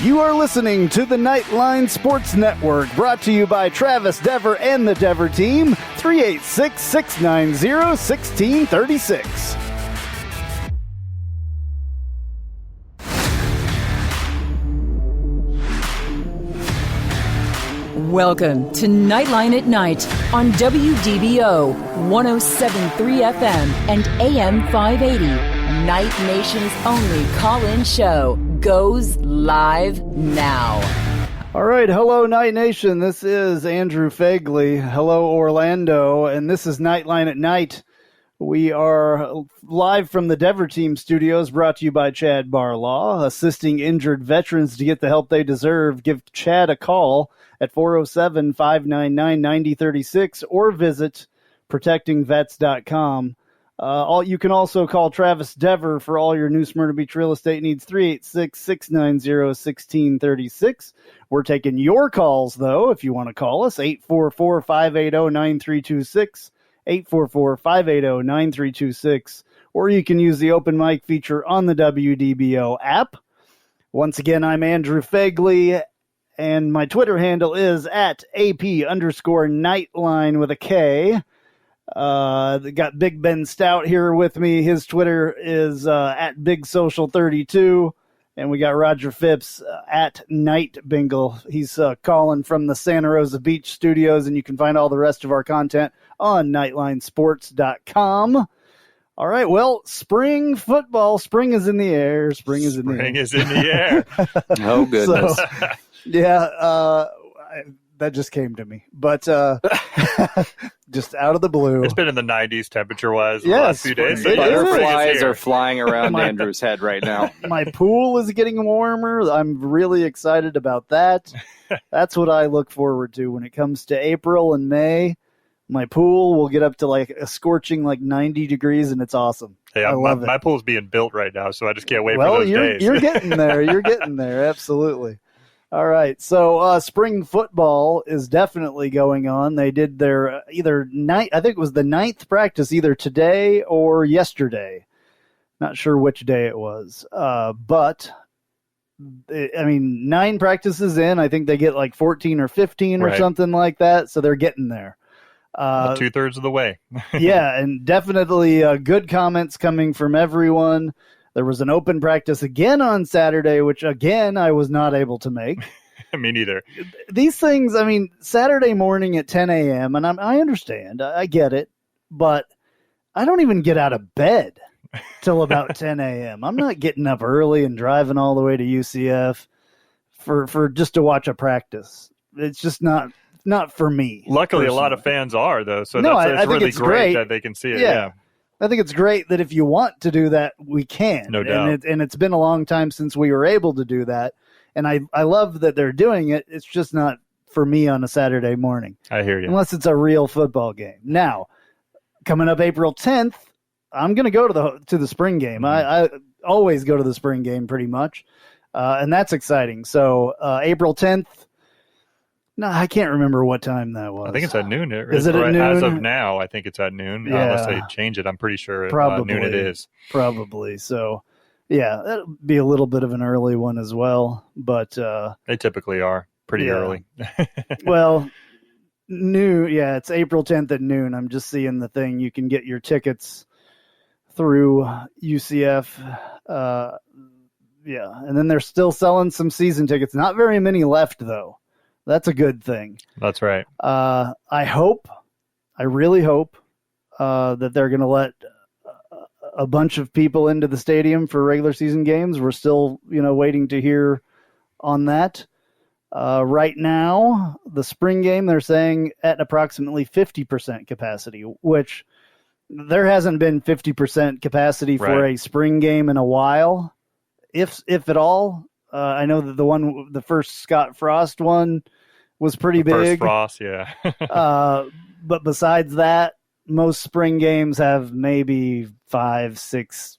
You are listening to the Knightline Sports Network, brought to you by Travis Dever and the Dever team, 386-690-1636. Welcome to Knightline at Night on WDBO 107.3 FM and AM 580. Night Nation's only call-in show goes live now. All right, hello Night Nation. This is Andrew Phegley. Hello Orlando, and this is Knightline at Night. We are live from the Dever Team studios, brought to you by Chad Barlaw, assisting injured veterans to get the help they deserve. Give Chad a call at 407-599-9036 or visit protectingvets.com. You can also call Travis Dever for all your New Smyrna Beach real estate needs, 386-690-1636. We're taking your calls, though, if you want to call us, 844-580-9326, 844-580-9326, or you can use the open mic feature on the WDBO app. Once again, I'm Andrew Phegley, and my Twitter handle is at AP_Knightline with a K. Got Big Ben Stout here with me. His Twitter is at BigSocial32. And we got Roger Phipps at Night Bengal. He's calling from the Santa Rosa Beach studios, and you can find all the rest of our content on NightlineSports.com. All right, well, spring football. Spring is in the air. Spring is in the air. Oh, goodness. So, yeah, that just came to me. But just out of the blue. It's been in the 90s temperature-wise the yes, last few days. The butterflies are flying around Andrew's head right now. My pool is getting warmer. I'm really excited about that. That's what I look forward to when it comes to April and May. My pool will get up to like a scorching 90 degrees, and it's awesome. Hey, I love it. My pool's being built right now, so I just can't wait for those days. You're getting there. You're getting there. Absolutely. All right, so spring football is definitely going on. They did their I think it was the 9th practice either today or yesterday. Not sure which day it was. But, 9 practices in. I think they get 14 or 15 or something like that, so they're getting there. 2/3 of the way. Yeah, and definitely good comments coming from everyone. There was an open practice again on Saturday, which, again, I was not able to make. Me neither. These things, Saturday morning at 10 a.m., and I understand. I get it. But I don't even get out of bed till about 10 a.m. I'm not getting up early and driving all the way to UCF for just to watch a practice. It's just not for me. Luckily, personally. a lot of fans are, though, so I think really it's great that they can see it. Yeah. I think it's great that if you want to do that, we can. No doubt. And it's been a long time since we were able to do that. And I love that they're doing it. It's just not for me on a Saturday morning. I hear you. Unless it's a real football game. Now, coming up April 10th, I'm going to go to the spring game. I always go to the spring game pretty much. And that's exciting. So April 10th. No, I can't remember what time that was. I think it's at noon. Is it at noon? As of now, I think it's at noon. Yeah. Unless they change it, I'm pretty sure Probably. Noon it is. Probably. So, yeah, that'll be a little bit of an early one as well. But they typically are pretty early. Well, noon. Yeah, it's April 10th at noon. I'm just seeing the thing. You can get your tickets through UCF. And then they're still selling some season tickets. Not very many left, though. That's a good thing. That's right. I really hope that they're going to let a bunch of people into the stadium for regular season games. We're still, waiting to hear on that. Right now, the spring game, they're saying at approximately 50% capacity, which there hasn't been 50% capacity for a spring game in a while, if at all. I know that the first Scott Frost one was pretty big. First Frost, yeah. But besides that, most spring games have maybe 5, 6,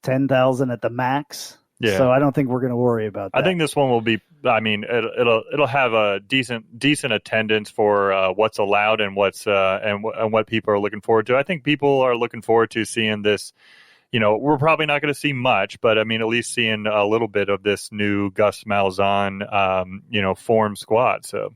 10,000 at the max. Yeah. So I don't think we're going to worry about that. I think this one will be. It'll have a decent attendance for what's allowed and what's and what people are looking forward to. I think people are looking forward to seeing this we're probably not going to see much, but I mean, at least seeing a little bit of this new Gus Malzahn, form squad. So.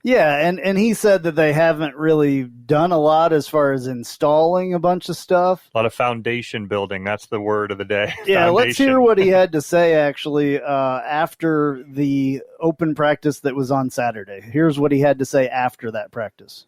Yeah, and he said that they haven't really done a lot as far as installing a bunch of stuff. A lot of foundation building. That's the word of the day. Yeah, let's hear what he had to say, actually, after the open practice that was on Saturday. Here's what he had to say after that practice.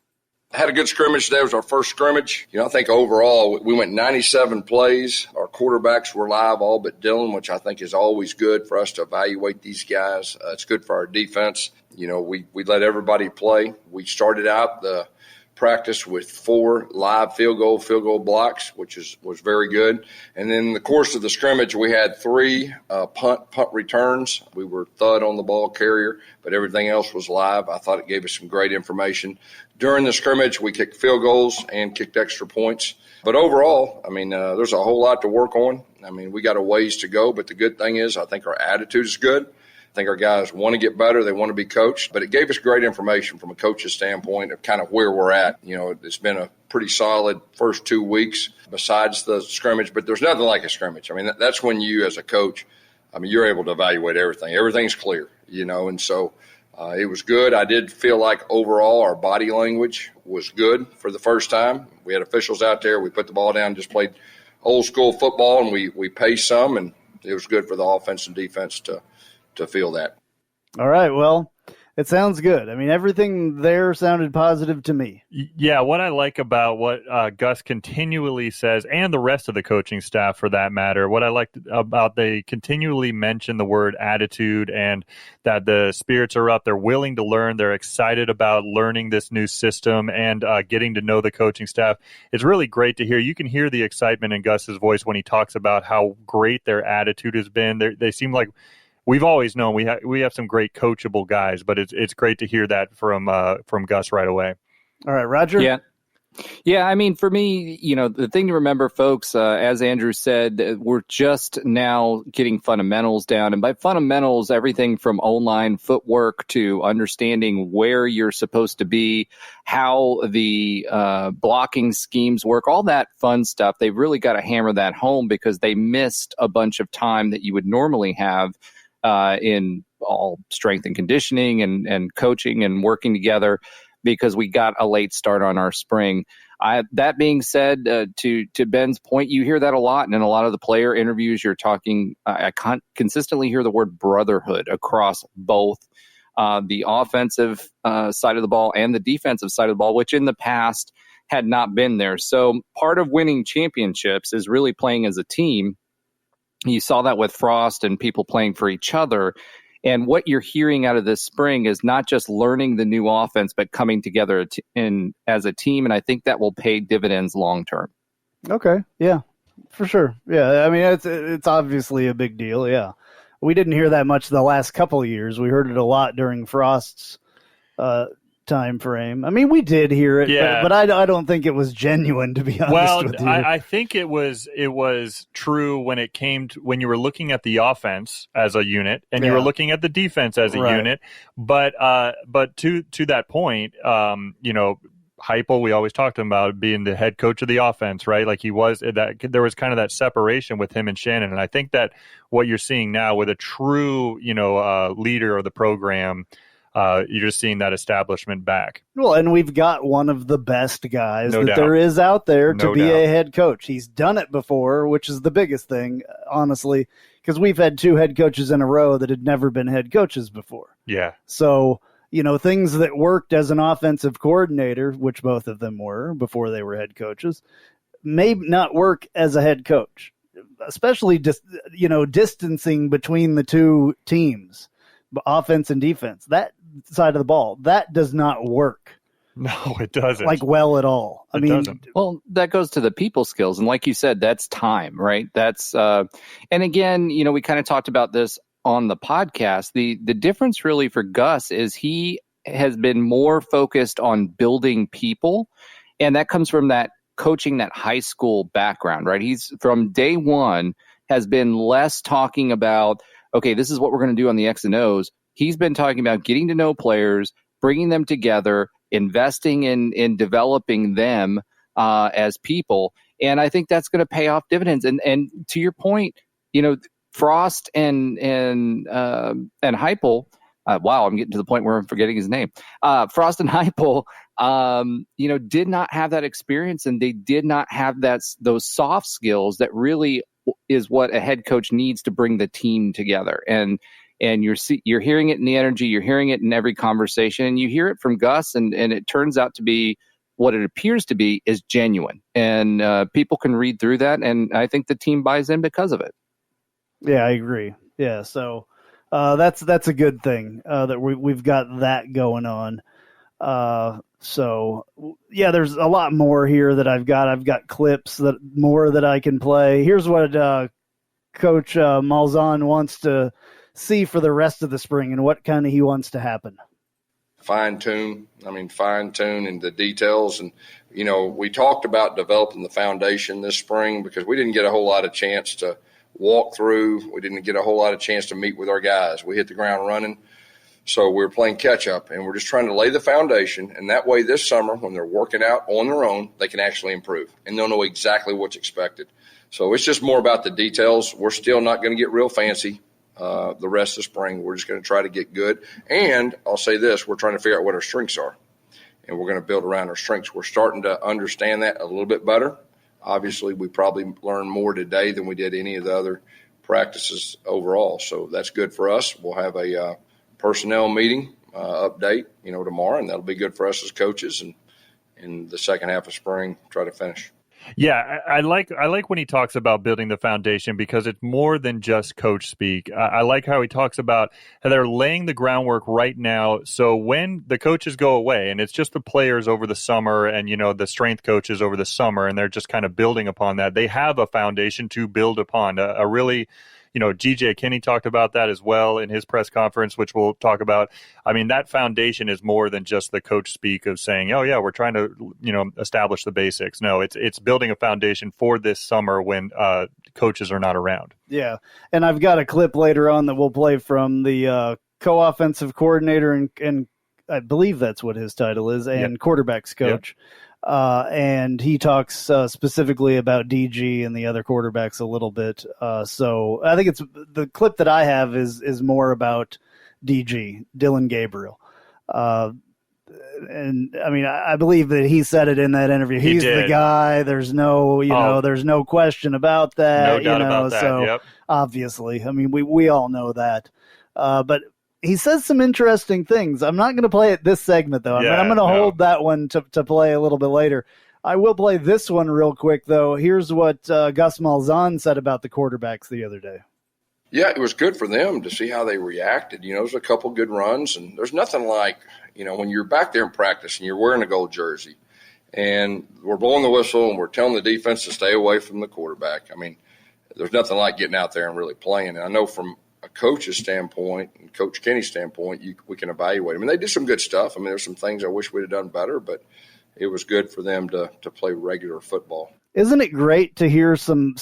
I had a good scrimmage today. It was our first scrimmage. I think overall we went 97 plays. Our quarterbacks were live, all but Dylan, which I think is always good for us to evaluate these guys. It's good for our defense. We let everybody play. We started out the practice with 4 live field goal blocks, which was very good. And then in the course of the scrimmage, we had 3 punt returns. We were thud on the ball carrier, but everything else was live. I thought it gave us some great information. During the scrimmage, we kicked field goals and kicked extra points. But overall, there's a whole lot to work on. We got a ways to go, but the good thing is I think our attitude is good. I think our guys want to get better. They want to be coached. But it gave us great information from a coach's standpoint of kind of where we're at. It's been a pretty solid first 2 weeks besides the scrimmage. But there's nothing like a scrimmage. That's when you as a coach, you're able to evaluate everything. Everything's clear, and so it was good. I did feel like overall our body language was good for the first time. We had officials out there. We put the ball down, just played old school football, and we paced some, and it was good for the offense and defense to feel that. All right. Well, it sounds good. Everything there sounded positive to me. Yeah. What I like about what Gus continually says, and the rest of the coaching staff for that matter, what I liked about they continually mention the word attitude and that the spirits are up. They're willing to learn. They're excited about learning this new system and getting to know the coaching staff. It's really great to hear. You can hear the excitement in Gus's voice when he talks about how great their attitude has been. They seem like, we've always known we have some great coachable guys, but it's great to hear that from Gus right away. All right, Roger. Yeah. For me, the thing to remember, folks, as Andrew said, we're just now getting fundamentals down, and by fundamentals, everything from O-line footwork to understanding where you're supposed to be, how the blocking schemes work, all that fun stuff. They've really got to hammer that home because they missed a bunch of time that you would normally have in all strength and conditioning and coaching and working together because we got a late start on our spring. That being said, to Ben's point, you hear that a lot. And in a lot of the player interviews, you're talking, I consistently hear the word brotherhood across both the offensive side of the ball and the defensive side of the ball, which in the past had not been there. So part of winning championships is really playing as a team. You saw that with Frost and people playing for each other. And what you're hearing out of this spring is not just learning the new offense, but coming together as a team. And I think that will pay dividends long term. Okay. Yeah, for sure. Yeah. It's obviously a big deal. Yeah. We didn't hear that much the last couple of years. We heard it a lot during Frost's time frame. We did hear it, yeah. but I don't think it was genuine, to be honest with you. I think it was true when you were looking at the offense as a unit and you were looking at the defense as a unit. But to that point, Heupel, we always talked about being the head coach of the offense, right? Like he was that. There was kind of that separation with him and Shannon, and I think that what you're seeing now with a true, leader of the program. You're just seeing that establishment back. Well, and we've got one of the best guys there is out there to be a head coach. He's done it before, which is the biggest thing, honestly, because we've had 2 head coaches in a row that had never been head coaches before. Yeah. So, things that worked as an offensive coordinator, which both of them were before they were head coaches, may not work as a head coach, especially just, distancing between the 2 teams, offense and defense. That side of the ball, that does not work. No, it doesn't. Well at all. It doesn't. Well, that goes to the people skills. And like you said, that's time, right? That's, and again, we kind of talked about this on the podcast. The difference really for Gus is he has been more focused on building people. And that comes from that coaching, that high school background, right? He's from day one has been less talking about, okay, this is what we're going to do on the X and O's. He's been talking about getting to know players, bringing them together, investing in developing them as people. And I think that's going to pay off dividends. And to your point, Frost and Heupel. Wow, I'm getting to the point where I'm forgetting his name. Frost and Heupel, did not have that experience, and they did not have those soft skills that really is what a head coach needs to bring the team together. And you're hearing it in the energy, you're hearing it in every conversation, and you hear it from Gus, and it turns out to be what it appears to be is genuine, and people can read through that, and I think the team buys in because of it. Yeah, I agree. Yeah, so that's a good thing that we've got that going on. So yeah, there's a lot more here that I've got clips that I can play. Here's what Coach Malzahn wants to see for the rest of the spring and what kind of he wants to happen. Fine tune in the details. And, we talked about developing the foundation this spring because we didn't get a whole lot of chance to walk through. We didn't get a whole lot of chance to meet with our guys. We hit the ground running. So we're playing catch up, and we're just trying to lay the foundation. And that way this summer, when they're working out on their own, they can actually improve and they'll know exactly what's expected. So it's just more about the details. We're still not going to get real fancy the rest of spring. We're just going to try to get good. And I'll say this, we're trying to figure out what our strengths are, and we're going to build around our strengths. We're starting to understand that a little bit better. Obviously, we probably learned more today than we did any of the other practices overall. So that's good for us. We'll have a personnel meeting update, tomorrow, and that'll be good for us as coaches. And in the second half of spring, try to finish. Yeah, I like when he talks about building the foundation because it's more than just coach speak. I like how he talks about how they're laying the groundwork right now. So when the coaches go away and it's just the players over the summer and, the strength coaches over the summer, and they're just kind of building upon that, they have a foundation to build upon, a really GJ Kinney talked about that as well in his press conference, which we'll talk about. I mean, that foundation is more than just the coach speak of saying, oh, yeah, we're trying to, establish the basics. No, it's building a foundation for this summer when coaches are not around. Yeah. And I've got a clip later on that we'll play from the co-offensive coordinator and I believe that's what his title is, and quarterbacks coach. Yep. And he talks specifically about DG and the other quarterbacks a little bit. So I think it's the clip that I have is more about DG, Dylan Gabriel. And I mean, I believe that he said it in that interview. He's the guy. There's no, there's no question about that. No doubt about that. So yep. Obviously, I mean, we all know that. But he says some interesting things. I'm not going to play it this segment, though. I'm going to hold that one to play a little bit later. I will play this one real quick, though. Here's what Gus Malzahn said about the quarterbacks the other day. Yeah, it was good for them to see how they reacted. There was a couple good runs, and there's nothing like, when you're back there in practice and you're wearing a gold jersey and we're blowing the whistle and we're telling the defense to stay away from the quarterback. I mean, there's nothing like getting out there and really playing. And I know from a coach's standpoint and Coach Kenny's standpoint, we can evaluate. I mean, they did some good stuff. I mean, there's some things I wish we'd have done better, but it was good for them to play regular football. Isn't it great to hear some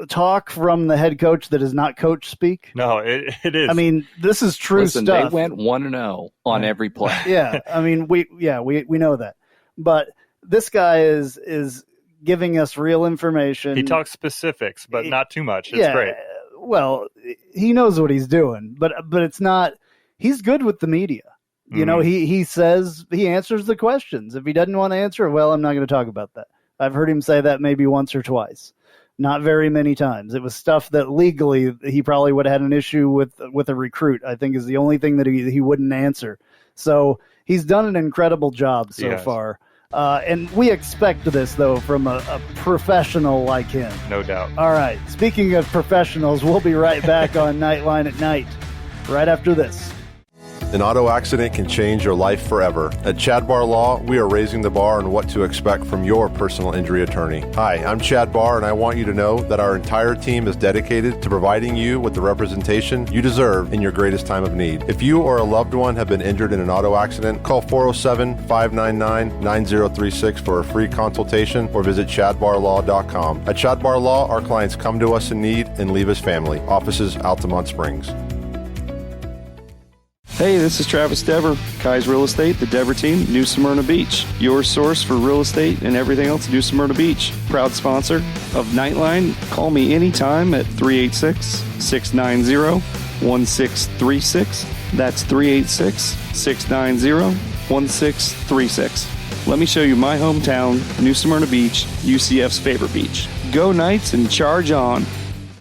talk from the head coach that is not coach speak? No, it is. I mean, this is true stuff. They went 1-0 on every play. Yeah, I mean, we know that, but this guy is giving us real information. He talks specifics, but not too much. It's great. Well, he knows what he's doing, but it's not. He's good with the media. He says he answers the questions. If he doesn't want to answer, well, I'm not going to talk about that. I've heard him say that maybe once or twice, not very many times. It was stuff that legally he probably would have had an issue with a recruit, I think is the only thing that he wouldn't answer. So he's done an incredible job so far. And we expect this, though, from a professional like him. No doubt. All right. Speaking of professionals, we'll be right back on Knightline at Night right after this. An auto accident can change your life forever. At Chadbar Law, we are raising the bar on what to expect from your personal injury attorney. Hi, I'm Chad Barr, and I want you to know that our entire team is dedicated to providing you with the representation you deserve in your greatest time of need. If you or a loved one have been injured in an auto accident, call 407-599-9036 for a free consultation or visit chadbarlaw.com. At Chadbar Law, our clients come to us in need and leave as family. Offices, Altamont Springs. Hey, this is Travis Dever, Kai's Real Estate, the Dever team, New Smyrna Beach. Your source for real estate and everything else, New Smyrna Beach. Proud sponsor of Knightline. Call me anytime at 386-690-1636. That's 386-690-1636. Let me show you my hometown, New Smyrna Beach, UCF's favorite beach. Go Knights and charge on.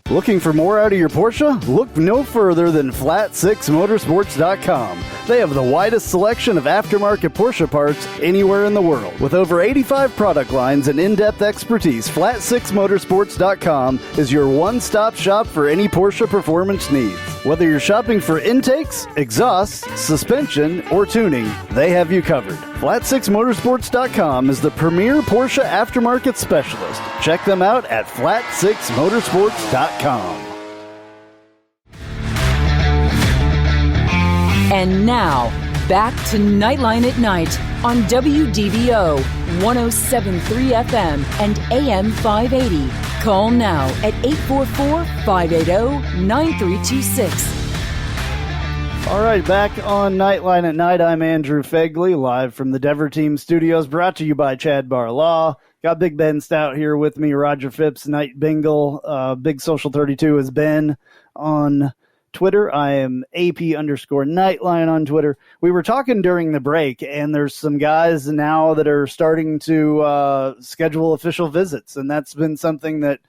Looking for more out of your Porsche? Look no further than Flat6Motorsports.com. They have the widest selection of aftermarket Porsche parts anywhere in the world. With over 85 product lines and in-depth expertise, Flat6Motorsports.com is your one-stop shop for any Porsche performance needs. Whether you're shopping for intakes, exhausts, suspension, or tuning, they have you covered. Flat6Motorsports.com is the premier Porsche aftermarket specialist. Check them out at Flat6Motorsports.com. And now, back to Nightline at Night on WDBO 107.3 FM and AM 580. Call now at 844-580-9326. All right, back on Nightline at Night. I'm Andrew Phegley, live from the Dever Team Studios, brought to you by Chad Bar Law. Got Big Ben Stout here with me, Roger Phipps, Knight Bengal, Big Social 32 is Ben on Twitter. I am AP_Nightline on Twitter. We were talking during the break, and there's some guys now that are starting to schedule official visits, and that's been something that,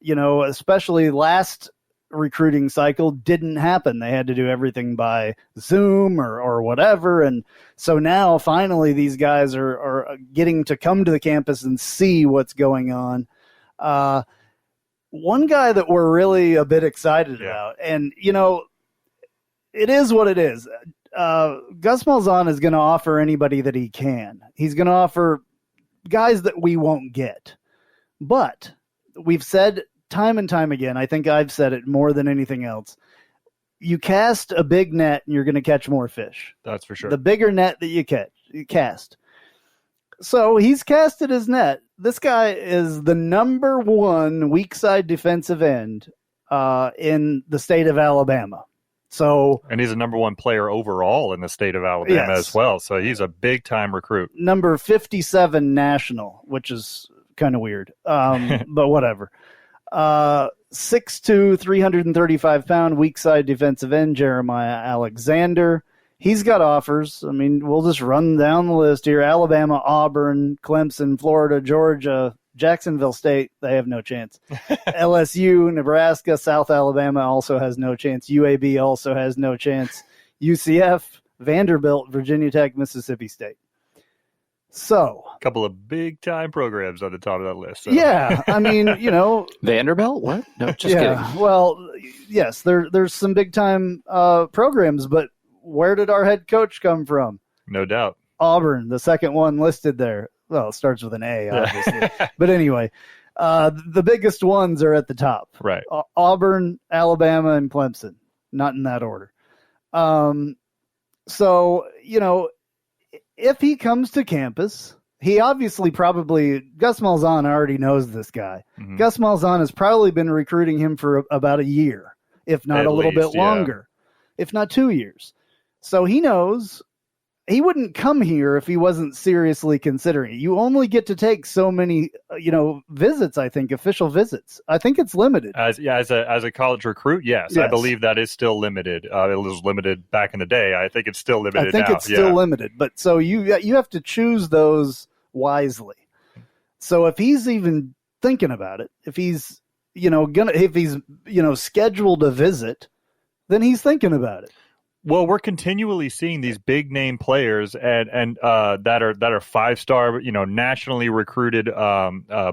you know, especially last recruiting cycle didn't happen. They had to do everything by Zoom or whatever, and so now finally these guys are getting to come to the campus and see what's going on. One guy that we're really a bit excited about, and you know, it is what it is. Gus Malzahn is going to offer anybody that he can. He's going to offer guys that we won't get, but we've said time and time again, I think I've said it more than anything else, you cast a big net and you're going to catch more fish. That's for sure. The bigger net that you cast. So he's casted his net. This guy is the number one weak side defensive end in the state of Alabama. So, and he's a number one player overall in the state of Alabama as well. So he's a big time recruit. Number 57 national, which is kind of weird, but whatever. 6'2", 335-pound weak side defensive end Jeremiah Alexander. He's got offers. I mean, we'll just run down the list here. Alabama, Auburn, Clemson, Florida, Georgia, Jacksonville State, they have no chance. LSU, Nebraska, South Alabama also has no chance. UAB also has no chance. UCF, Vanderbilt, Virginia Tech, Mississippi State. So, a couple of big time programs on the top of that list. So. Yeah, I mean, you know, Vanderbilt. What? No, just kidding. Well, yes, there's some big time programs, but where did our head coach come from? No doubt, Auburn, the second one listed there. Well, it starts with an A, obviously, but anyway, the biggest ones are at the top. Right, Auburn, Alabama, and Clemson. Not in that order. So you know. If he comes to campus, he obviously probably, Gus Malzahn already knows this guy. Mm-hmm. Gus Malzahn has probably been recruiting him for about a year, if not a little bit longer, if not 2 years. So he knows he wouldn't come here if he wasn't seriously considering it. You only get to take so many, visits, I think, official visits. I think it's limited. As a college recruit, yes. I believe that is still limited. It was limited back in the day. I think it's still limited now. I think it's still limited. But so you have to choose those wisely. So if he's even thinking about it, if he's, scheduled a visit, then he's thinking about it. Well, we're continually seeing these big name players and that are 5-star, nationally recruited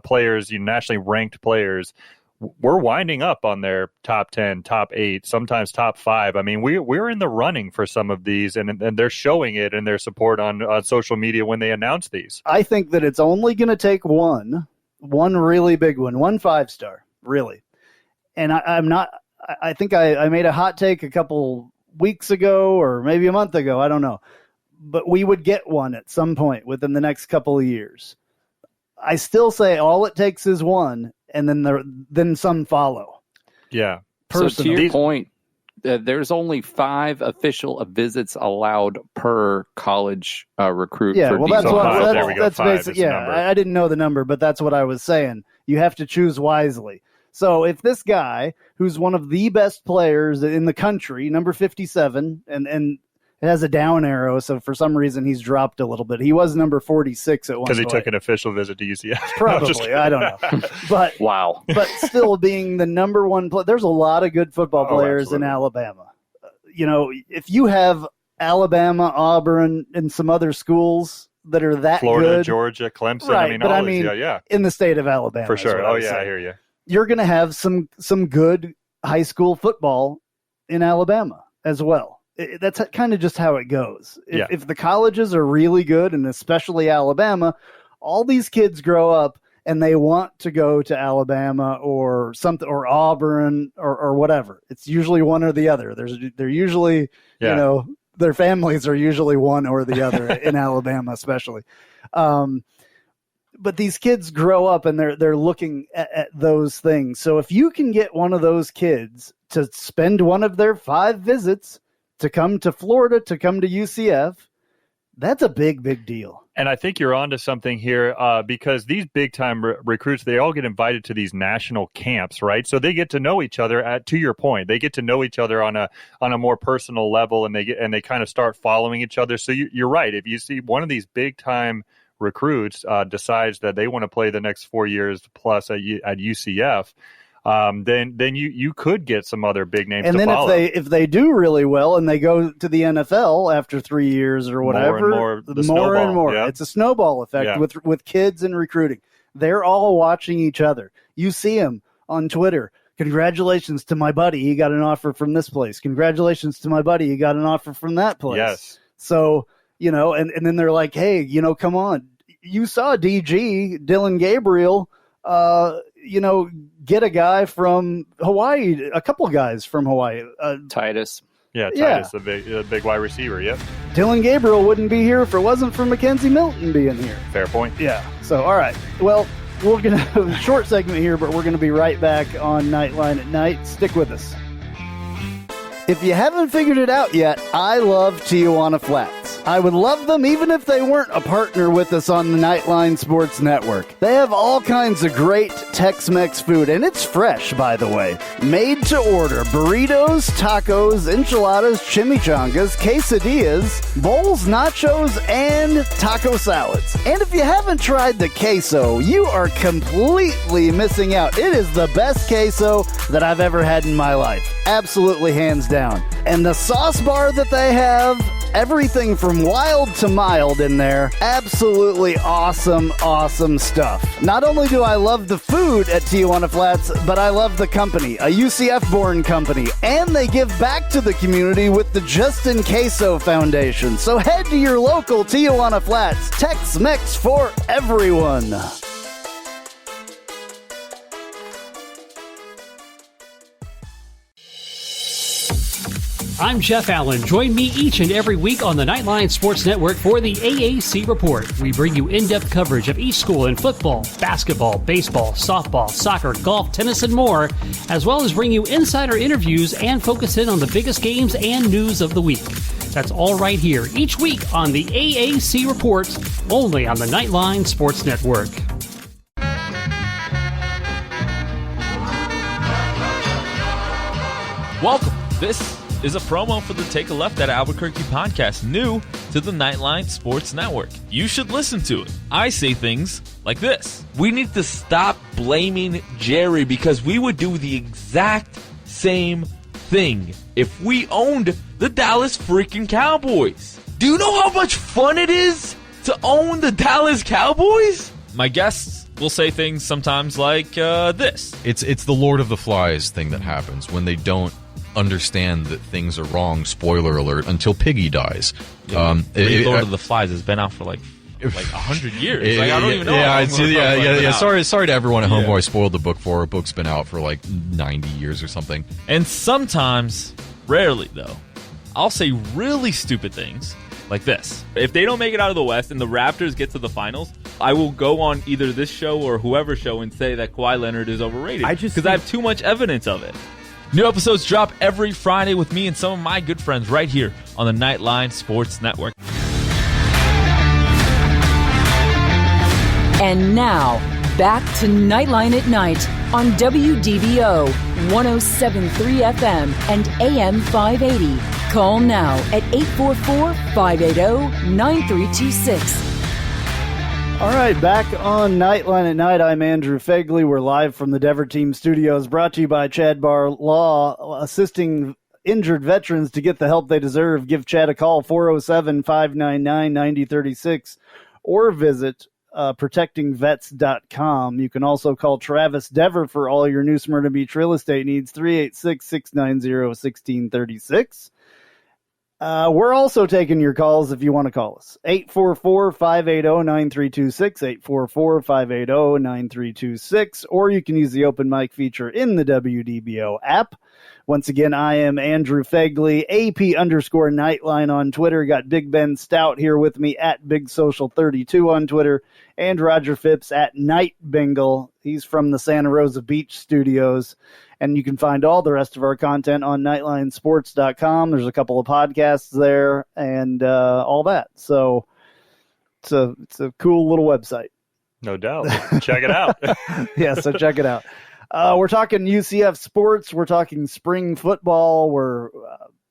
players, nationally ranked players. We're winding up on their top 10, top 8, sometimes top 5. I mean, we're in the running for some of these, and they're showing it in their support on social media when they announce these. I think that it's only going to take one really big one, one 5-star, really. And I think I made a hot take a couple weeks ago or maybe a month ago, I don't know, but we would get one at some point within the next couple of years. I still say all it takes is one, and then some follow. Yeah. So to your point, there's only 5 official visits allowed per college recruit. Yeah, for well, that's D1. that's basic. Yeah, I didn't know the number, but that's what I was saying. You have to choose wisely. So if this guy, who's one of the best players in the country, number 57, and it has a down arrow, so for some reason he's dropped a little bit. He was number 46 at one point. Because he took an official visit to UCF. Probably, I don't know. But wow. But still being the number one player, there's a lot of good football players in Alabama. If you have Alabama, Auburn, and some other schools that are that Florida, good, Georgia, Clemson, right, in the state of Alabama. For sure. Oh, yeah, saying. I hear you. You're going to have some good high school football in Alabama as well. That's kind of just how it goes. If the colleges are really good, and especially Alabama, all these kids grow up and they want to go to Alabama or something, or Auburn or whatever. It's usually one or the other. They're usually, their families are usually one or the other in Alabama, especially. But these kids grow up and they're looking at those things. So if you can get one of those kids to spend one of their 5 visits to come to Florida, to come to UCF, that's a big, big deal. And I think you're onto something here because these big-time recruits, they all get invited to these national camps, right? So they get to know each other. To your point, they get to know each other on a more personal level, and they kind of start following each other. So you're right. If you see one of these big-time recruits decides that they want to play the next 4 years plus at UCF, then you could get some other big names. And to then follow. if they do really well and they go to the NFL after 3 years or whatever, more and more. Yeah. It's a snowball effect with kids and recruiting. They're all watching each other. You see them on Twitter. Congratulations to my buddy. He got an offer from this place. Congratulations to my buddy. He got an offer from that place. Yes. So, and then they're like, hey, come on. You saw DG, Dylan Gabriel, get a guy from Hawaii, a couple guys from Hawaii. Titus. Yeah, Titus, the big wide receiver, yep. Dylan Gabriel wouldn't be here if it wasn't for Mackenzie Milton being here. Fair point. Yeah. So, all right. Well, we're going to have a short segment here, but we're going to be right back on Knightline at Night. Stick with us. If you haven't figured it out yet, I love Tijuana Flats. I would love them even if they weren't a partner with us on the Knightline Sports Network. They have all kinds of great Tex-Mex food, and it's fresh, by the way. Made to order burritos, tacos, enchiladas, chimichangas, quesadillas, bowls, nachos, and taco salads. And if you haven't tried the queso, you are completely missing out. It is the best queso that I've ever had in my life. Absolutely hands down. And the sauce bar that they have, everything from wild to mild in there. Absolutely awesome, awesome stuff. Not only do I love the food at Tijuana Flats, but I love the company, a UCF-born company. And they give back to the community with the Justin Queso Foundation. So head to your local Tijuana Flats. Tex-Mex for everyone. I'm Jeff Allen. Join me each and every week on the Knightline Sports Network for the AAC Report. We bring you in-depth coverage of each school in football, basketball, baseball, softball, soccer, golf, tennis, and more, as well as bring you insider interviews and focus in on the biggest games and news of the week. That's all right here each week on the AAC Report, only on the Knightline Sports Network. Welcome. This is a promo for the Take a Left at Albuquerque podcast, new to the Knightline Sports Network. You should listen to it. I say things like this. We need to stop blaming Jerry because we would do the exact same thing if we owned the Dallas freaking Cowboys. Do you know how much fun it is to own the Dallas Cowboys? My guests will say things sometimes like this. It's the Lord of the Flies thing that happens when they don't understand that things are wrong, spoiler alert, until Piggy dies. Lord of the Flies has been out for like 100 years. I don't even know. Sorry to everyone at home who I spoiled the book for. A book's been out for like 90 years or something. And sometimes, rarely though, I'll say really stupid things like this. If they don't make it out of the West and the Raptors get to the finals, I will go on either this show or whoever's show and say that Kawhi Leonard is overrated because I have too much evidence of it. New episodes drop every Friday with me and some of my good friends right here on the Knightline Sports Network. And now, back to Knightline at Night on WDBO 107.3 FM and AM 580. Call now at 844-580-9326. All right, back on Knightline at Night. I'm Andrew Phegley. We're live from the Dever Team Studios, brought to you by Chad Barr Law, assisting injured veterans to get the help they deserve. Give Chad a call, 407-599-9036, or visit protectingvets.com. You can also call Travis Dever for all your New Smyrna Beach real estate needs, 386-690-1636. We're also taking your calls if you want to call us. 844-580-9326, 844-580-9326, or you can use the open mic feature in the WDBO app. Once again, I am Andrew Phegley, AP_Knightline on Twitter. Got Big Ben Stout here with me at BigSocial32 on Twitter, and Roger Phipps at Night Bengal. He's from the Santa Rosa Beach studios. And you can find all the rest of our content on NightlineSports.com. There's a couple of podcasts there and all that. So it's a cool little website. No doubt. Check it out. Yeah, so check it out. We're talking UCF sports. We're talking spring football.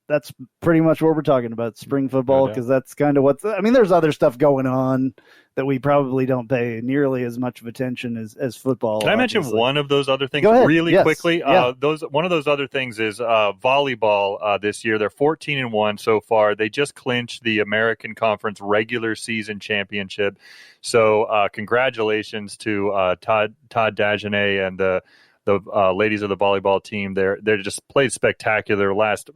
That's pretty much what we're talking about, spring football, because that's kind of there's other stuff going on that we probably don't pay nearly as much of attention as football. Can I mention one of those other things really quickly? Yeah. One of those other things is volleyball this year. They're 14-1 so far. They just clinched the American Conference regular season championship. So congratulations to Todd Dagenet and the ladies of the volleyball team. They're just played spectacular last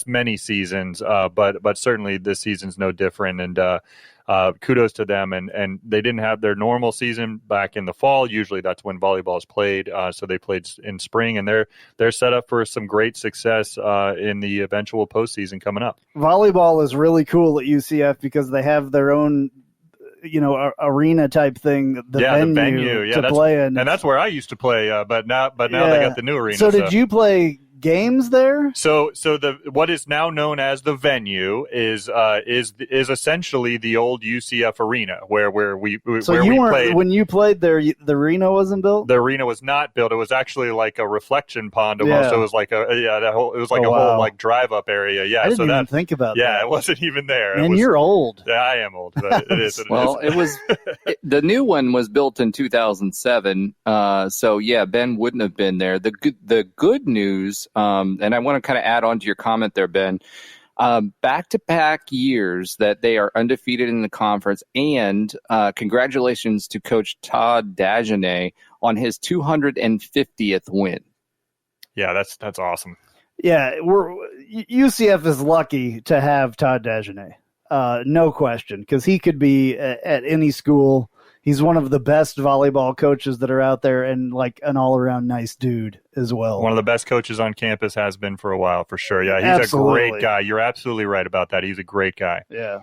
many seasons, but certainly this season's no different. And kudos to them. And they didn't have their normal season back in the fall. Usually that's when volleyball is played. So they played in spring, and they're set up for some great success in the eventual postseason coming up. Volleyball is really cool at UCF because they have their own arena type thing, the venue to play in. And that's where I used to play, but now they got the new arena. So did you play games there? So what is now known as the venue is essentially the old UCF arena where we played. When you played there, the arena wasn't built? The arena was not built. It was actually like a reflection pond almost. Yeah. So it was like a whole like drive up area. Yeah. I didn't even think about that. Yeah, it wasn't even there. And you're old. Yeah, I am old. But it is. Well, it was the new one was built in 2007. So yeah, Ben wouldn't have been there. The good news, and I want to kind of add on to your comment there, Ben. Back-to-back years that they are undefeated in the conference, and congratulations to Coach Todd Dagenet on his 250th win. Yeah, that's awesome. Yeah, UCF is lucky to have Todd Dagenet, no question, because he could be at any school. He's one of the best volleyball coaches that are out there, and like an all-around nice dude as well. One of the best coaches on campus, has been for a while, for sure. Yeah, he's absolutely a great guy. You're absolutely right about that. He's a great guy. Yeah,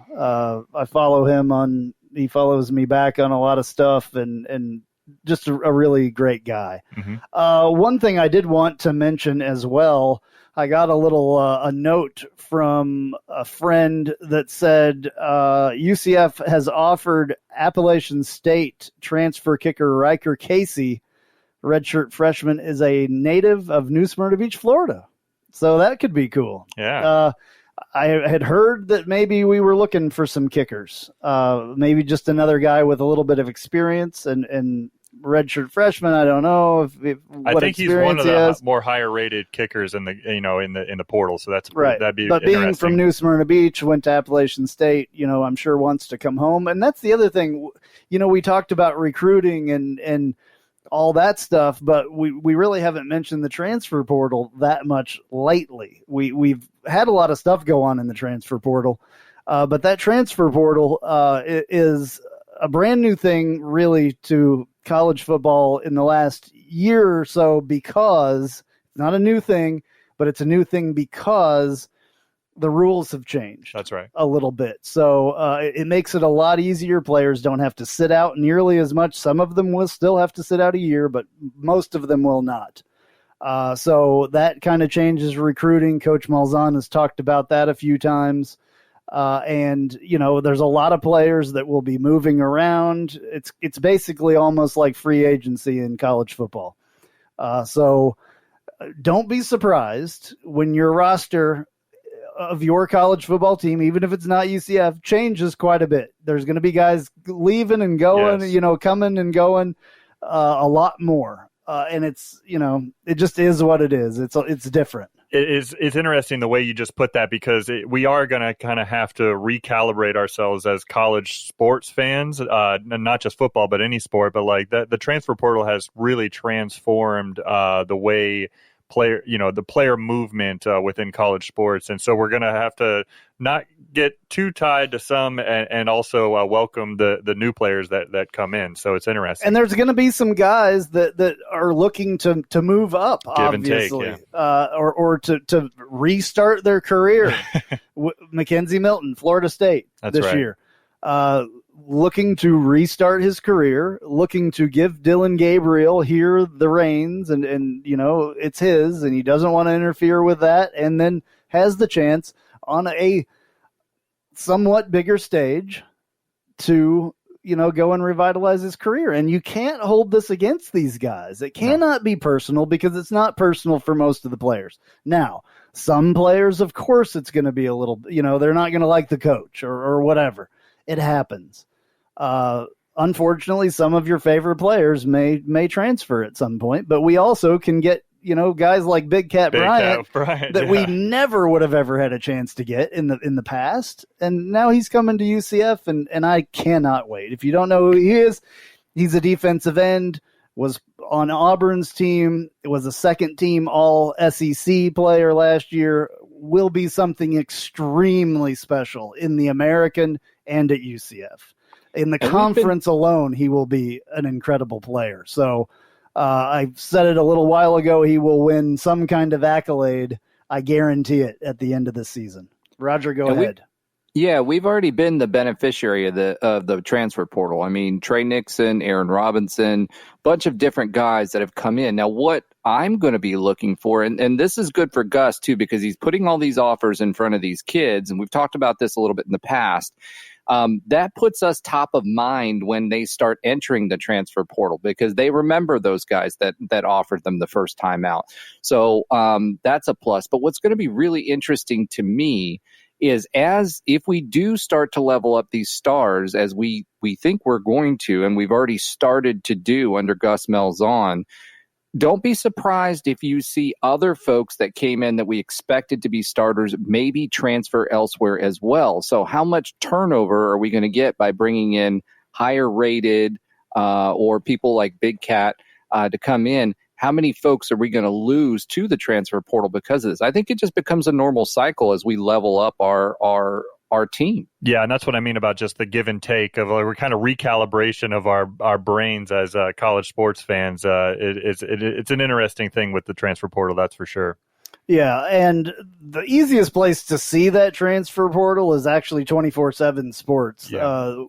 I follow him he follows me back on a lot of stuff, and just a really great guy. Mm-hmm. One thing I did want to mention as well, I got a little a note from a friend that said UCF has offered Appalachian State transfer kicker Riker Casey, redshirt freshman, is a native of New Smyrna Beach, Florida. So that could be cool. Yeah. I had heard that maybe we were looking for some kickers, maybe just another guy with a little bit of experience and redshirt freshman. I don't know I think he's one of the more higher rated kickers in the portal. So that's right. That'd be but interesting. Being from New Smyrna Beach, went to Appalachian State, I'm sure wants to come home. And that's the other thing. We talked about recruiting and all that stuff, but we really haven't mentioned the transfer portal that much lately. We've had a lot of stuff go on in the transfer portal, but that transfer portal is a brand new thing really to college football in the last year or so, because it's not a new thing, but it's a new thing because the rules have changed. That's right. A little bit. So it makes it a lot easier. Players don't have to sit out nearly as much. Some of them will still have to sit out a year, but most of them will not. So that kind of changes recruiting. Coach Malzahn has talked about that a few times. And, there's a lot of players that will be moving around. It's basically almost like free agency in college football. So don't be surprised when your roster of your college football team, even if it's not UCF, changes quite a bit. There's going to be guys leaving and going, Yes. Coming and going a lot more. And it's, it just is what it is. It's different. It's interesting the way you just put that, because we are going to kind of have to recalibrate ourselves as college sports fans, not just football, but any sport. But like the transfer portal has really transformed the way the player movement within college sports. And so we're going to have to not get too tied to some and also welcome the new players that come in. So it's interesting. And there's going to be some guys that are looking to move up, Give and take, obviously, or to restart their career. Mackenzie Milton, Florida State, That's this right. year. Looking to restart his career, looking to give Dylan Gabriel here the reins, and it's his, and he doesn't want to interfere with that, and then has the chance on a somewhat bigger stage to go and revitalize his career. And you can't hold this against these guys. It cannot be personal, because it's not personal for most of the players. Now, some players, of course, it's going to be a little, they're not going to like the coach or whatever. It happens. Unfortunately, some of your favorite players may transfer at some point, but we also can get, guys like Big Cat Bryant that we never would have ever had a chance to get in the past. And now he's coming to UCF, and I cannot wait. If you don't know who he is, he's a defensive end, was on Auburn's team. It was a second team all SEC player last year, will be something extremely special in the American and at UCF. In the conference alone, he will be an incredible player. So I said it a little while ago, he will win some kind of accolade. I guarantee it at the end of the season. Roger, go ahead. We've already been the beneficiary of the transfer portal. I mean, Trey Nixon, Aaron Robinson, bunch of different guys that have come in. Now, what I'm going to be looking for, and this is good for Gus too, because he's putting all these offers in front of these kids, and we've talked about this a little bit in the past. That puts us top of mind when they start entering the transfer portal, because they remember those guys that offered them the first time out. So that's a plus. But what's going to be really interesting to me is if we do start to level up these stars, as we think we're going to, and we've already started to do under Gus Malzahn, don't be surprised if you see other folks that came in that we expected to be starters maybe transfer elsewhere as well. So how much turnover are we going to get by bringing in higher rated or people like Big Cat to come in? How many folks are we going to lose to the transfer portal because of this? I think it just becomes a normal cycle as we level up our team. Yeah, and that's what I mean about just the give and take of a kind of recalibration of our brains as college sports fans. It's an interesting thing with the transfer portal, that's for sure. Yeah, and the easiest place to see that transfer portal is actually 24/7 Sports. Yeah.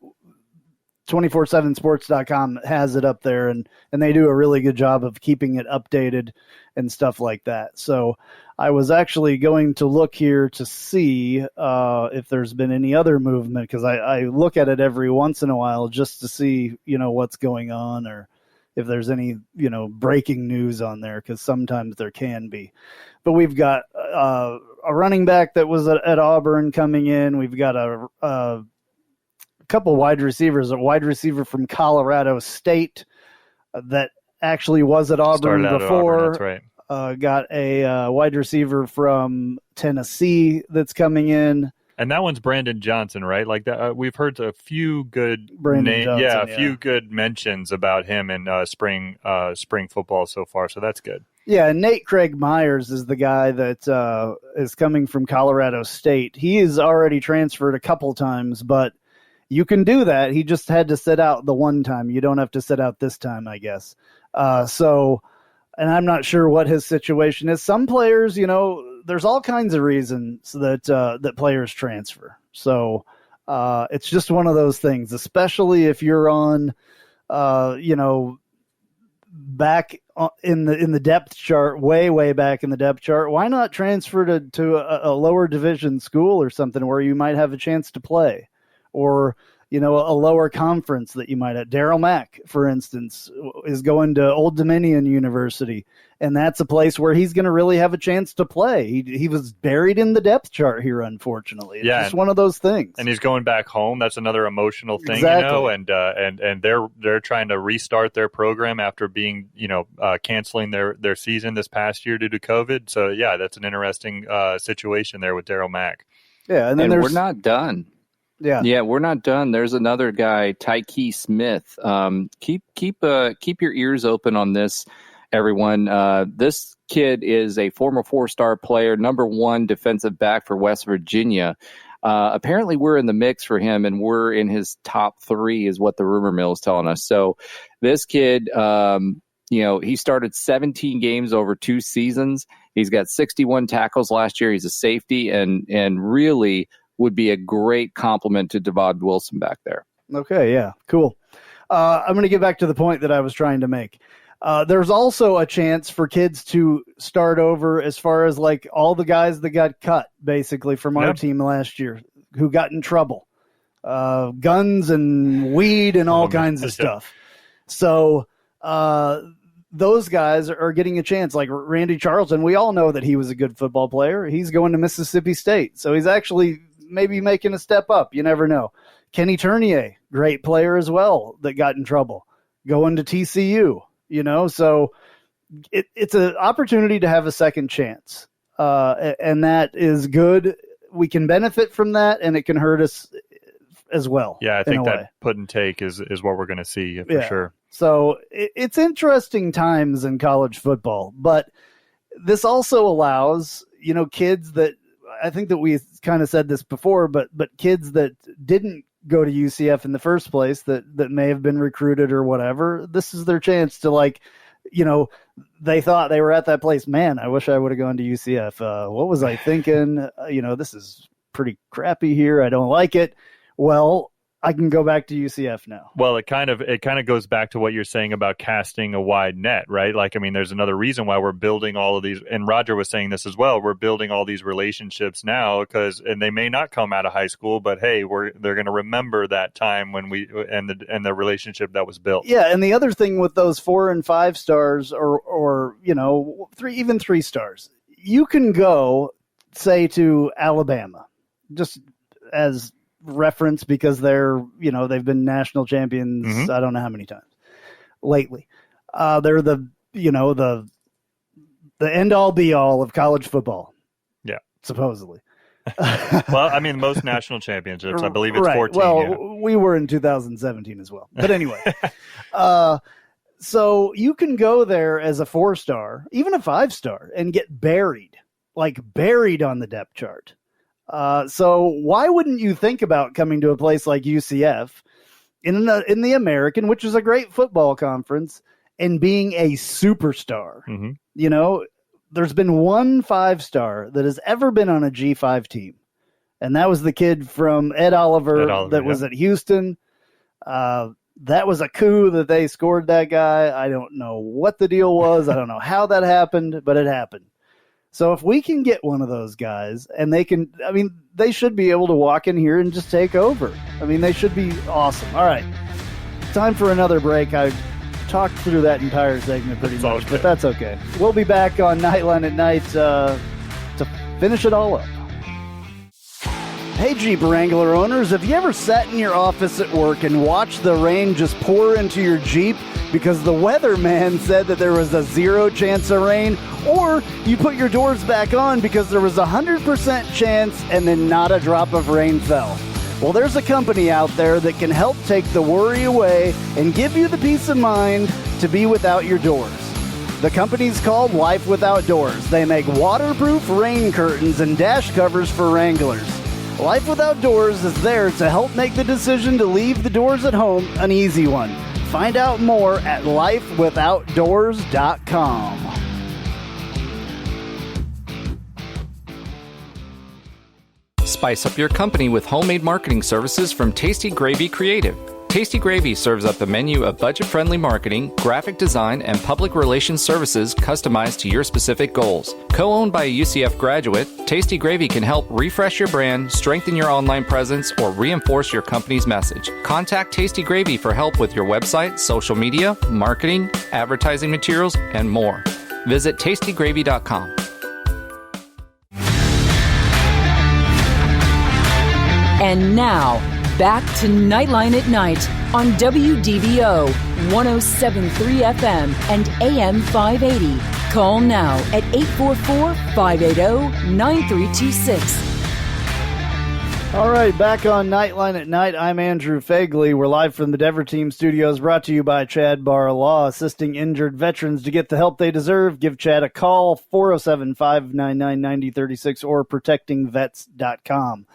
247sports.com has it up there, and they do a really good job of keeping it updated and stuff like that. So I was actually going to look here to see if there's been any other movement, because I look at it every once in a while just to see, what's going on, or if there's any, breaking news on there, because sometimes there can be. But we've got a running back that was at Auburn coming in. We've got a couple wide receivers, a wide receiver from Colorado State that actually was at Auburn before. That's right. Got a wide receiver from Tennessee that's coming in. And that one's Brandon Johnson, right? Like that, we've heard a few good few good mentions about him in spring football so far. So that's good. Yeah, and Nate Craig Myers is the guy that is coming from Colorado State. He has already transferred a couple times, but you can do that. He just had to sit out the one time. You don't have to sit out this time, I guess. And I'm not sure what his situation is. Some players, there's all kinds of reasons that players transfer. So it's just one of those things, especially if you're on, back in the depth chart, way back in the depth chart, why not transfer to a lower division school or something where you might have a chance to play, or a lower conference that you might have. Daryl Mack, for instance, is going to Old Dominion University, and that's a place where he's going to really have a chance to play. He was buried in the depth chart here, unfortunately. It's just one of those things. And he's going back home. That's another emotional thing, exactly. And they're trying to restart their program after being, canceling their season this past year due to COVID. So yeah, that's an interesting situation there with Daryl Mack. Yeah, and we're not done. Yeah, we're not done. There's another guy, Tyke Smith. Keep your ears open on this, everyone. This kid is a former 4-star player, number 1 defensive back for West Virginia. Apparently, we're in the mix for him, and we're in his top 3, is what the rumor mill is telling us. So, this kid, he started 17 games over 2 seasons. He's got 61 tackles last year. He's a safety, and really would be a great compliment to Devon Wilson back there. Okay, yeah, cool. I'm going to get back to the point that I was trying to make. There's also a chance for kids to start over as far as like all the guys that got cut basically from our team last year who got in trouble. Guns and weed and all kinds of stuff. So those guys are getting a chance, like Randy Charlton. We all know that he was a good football player. He's going to Mississippi State. So he's actually maybe making a step up. You never know. Kenny Turnier, great player as well, that got in trouble, going to TCU, so it's an opportunity to have a second chance. And that is good. We can benefit from that, and it can hurt us as well. Yeah, I think that put and take is what we're going to see for sure. So it's interesting times in college football, but this also allows, kids that, I think that we kind of said this before, but kids that didn't go to UCF in the first place, that may have been recruited or whatever, this is their chance to they thought they were at that place. Man, I wish I would have gone to UCF. What was I thinking? This is pretty crappy here. I don't like it. Well, I can go back to UCF now. Well, it kind of goes back to what you're saying about casting a wide net, right? There's another reason why we're building all of these, and Roger was saying this as well. We're building all these relationships now and they may not come out of high school, but hey, they're going to remember that time when and the relationship that was built. Yeah, and the other thing with those 4 and 5 stars, or 3 stars, you can go, say, to Alabama, just as reference, because they're they've been national champions I don't know how many times lately. They're the end all be all of college football, supposedly. Well, most national championships, I believe it's 14. Well, we were in 2017 as well, but anyway. So you can go there as a 4-star, even a 5-star, and get buried on the depth chart. So why wouldn't you think about coming to a place like UCF in the American, which is a great football conference, and being a superstar? There's been one 5-star that has ever been on a G5 team, and that was the kid from Ed Oliver that was at Houston. That was a coup that they scored that guy. I don't know what the deal was. I don't know how that happened, but it happened. So if we can get one of those guys, and they should be able to walk in here and just take over. They should be awesome. All right. Time for another break. I talked through that entire segment pretty much, but that's okay. We'll be back on Knightline at Night to finish it all up. Hey, Jeep Wrangler owners, have you ever sat in your office at work and watched the rain just pour into your Jeep because the weatherman said that there was a 0 chance of rain? Or you put your doors back on because there was a 100% chance and then not a drop of rain fell? Well, there's a company out there that can help take the worry away and give you the peace of mind to be without your doors. The company's called Life Without Doors. They make waterproof rain curtains and dash covers for Wranglers. Life Without Doors is there to help make the decision to leave the doors at home an easy one. Find out more at lifewithoutdoors.com. Spice up your company with homemade marketing services from Tasty Gravy Creative. Tasty Gravy serves up a menu of budget-friendly marketing, graphic design, and public relations services customized to your specific goals. Co-owned by a UCF graduate, Tasty Gravy can help refresh your brand, strengthen your online presence, or reinforce your company's message. Contact Tasty Gravy for help with your website, social media, marketing, advertising materials, and more. Visit tastygravy.com. And now, back to Knightline at Night on WDBO 107.3 FM and AM 580. Call now at 844-580-9326. All right, back on Knightline at Night. I'm Andrew Phegley. We're live from the Dever Team Studios, brought to you by Chad Barr Law, assisting injured veterans to get the help they deserve. Give Chad a call, 407-599-9036 or protectingvets.com.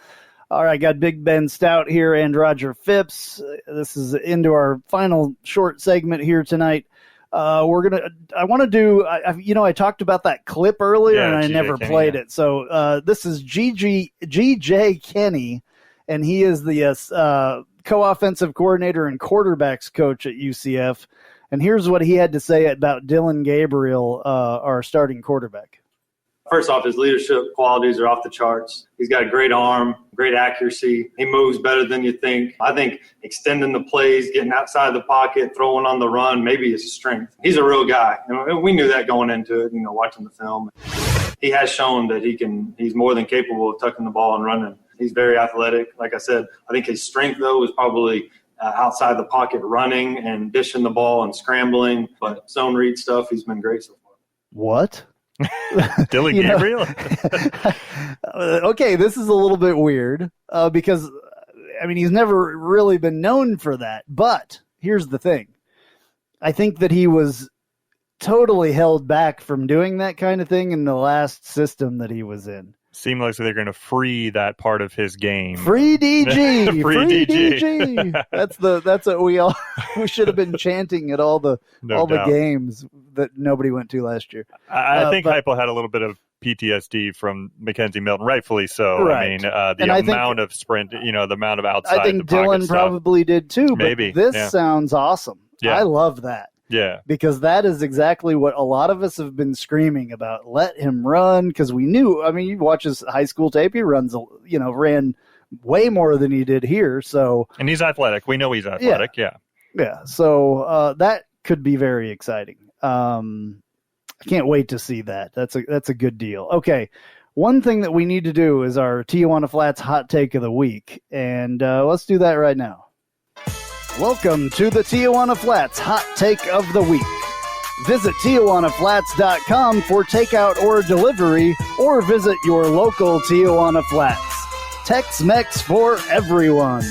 All right, got Big Ben Stout here and Roger Phipps. This is into our final short segment here tonight. I talked about that clip earlier and I never played it. So this is GJ Kenny, and he is the co-offensive coordinator and quarterbacks coach at UCF. And here's what he had to say about Dillon Gabriel, our starting quarterback. First off, his leadership qualities are off the charts. He's got a great arm, great accuracy. He moves better than you think. I think extending the plays, getting outside the pocket, throwing on the run, maybe is a strength. He's a real guy. We knew that going into it, watching the film. He has shown that he's more than capable of tucking the ball and running. He's very athletic. Like I said, I think his strength, though, is probably outside the pocket running and dishing the ball and scrambling. But zone read stuff, he's been great so far. What? Dillon Gabriel? Okay, this is a little bit weird because, he's never really been known for that. But here's the thing. I think that he was totally held back from doing that kind of thing in the last system that he was in. Seemed like they're going to free that part of his game. Free DG, free DG. That's what we should have been chanting at all the games that nobody went to last year. I think Heupel had a little bit of PTSD from Mackenzie Milton, rightfully so. Right. The amount of sprint, the amount of outside. I think Dillon probably did too. Maybe but this sounds awesome. Yeah. I love that. Yeah. Because that is exactly what a lot of us have been screaming about. Let him run, because we knew, you watch his high school tape, he ran way more than he did here. So, and he's athletic. We know he's athletic. Yeah. Yeah. So that could be very exciting. I can't wait to see that. That's a good deal. Okay. One thing that we need to do is our Tijuana Flats hot take of the week. And let's do that right now. Welcome to the Tijuana Flats Hot Take of the Week. Visit TijuanaFlats.com for takeout or delivery, or visit your local Tijuana Flats. Tex-Mex for everyone.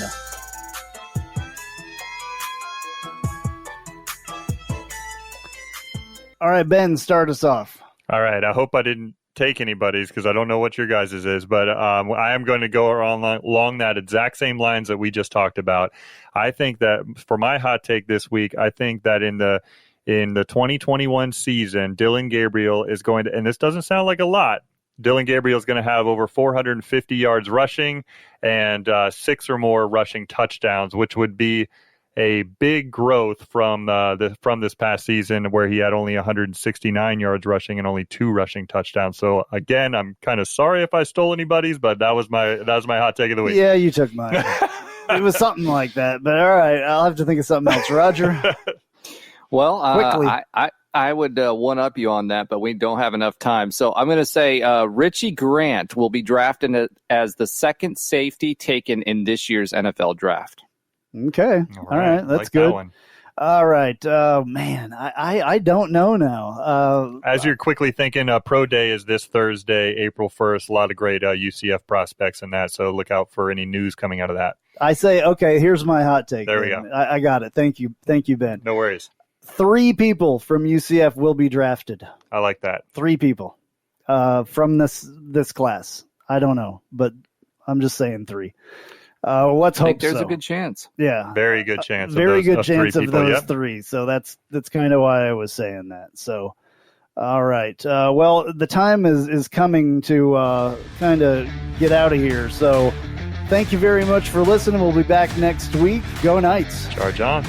All right, Ben, start us off. All right, I hope I didn't take anybody's because I don't know what your guys' is, but I am going to go along that exact same lines that we just talked about. I think that for my hot take this week, I think that in the 2021 season, Dillon Gabriel is going to, and this doesn't sound like a lot, Dillon Gabriel is going to have over 450 yards rushing and 6 or more rushing touchdowns, which would be a big growth from this past season where he had only 169 yards rushing and only 2 rushing touchdowns. So again, I'm kind of sorry if I stole anybody's, but that was my hot take of the week. Yeah, you took mine. It was something like that, but all right, I'll have to think of something else. Roger? Well, quickly. I would one-up you on that, but we don't have enough time. So I'm going to say Richie Grant will be drafted as the second safety taken in this year's NFL draft. Okay. All right. That's good. That one. All right. Man, I don't know now. As you're quickly thinking, Pro Day is this Thursday, April 1st. A lot of great UCF prospects in that, so look out for any news coming out of that. I say, okay, here's my hot take. There we go. I got it. Thank you, Ben. No worries. 3 people from UCF will be drafted. I like that. 3 people from this class. I don't know, but I'm just saying 3. Let's hope there's a good chance. Yeah. Very good chance. Very good chance of those yep. 3. So that's kind of why I was saying that. So, all right. Well, the time is coming to kind of get out of here. So Thank you very much for listening. We'll be back next week. Go Knights. Charge on.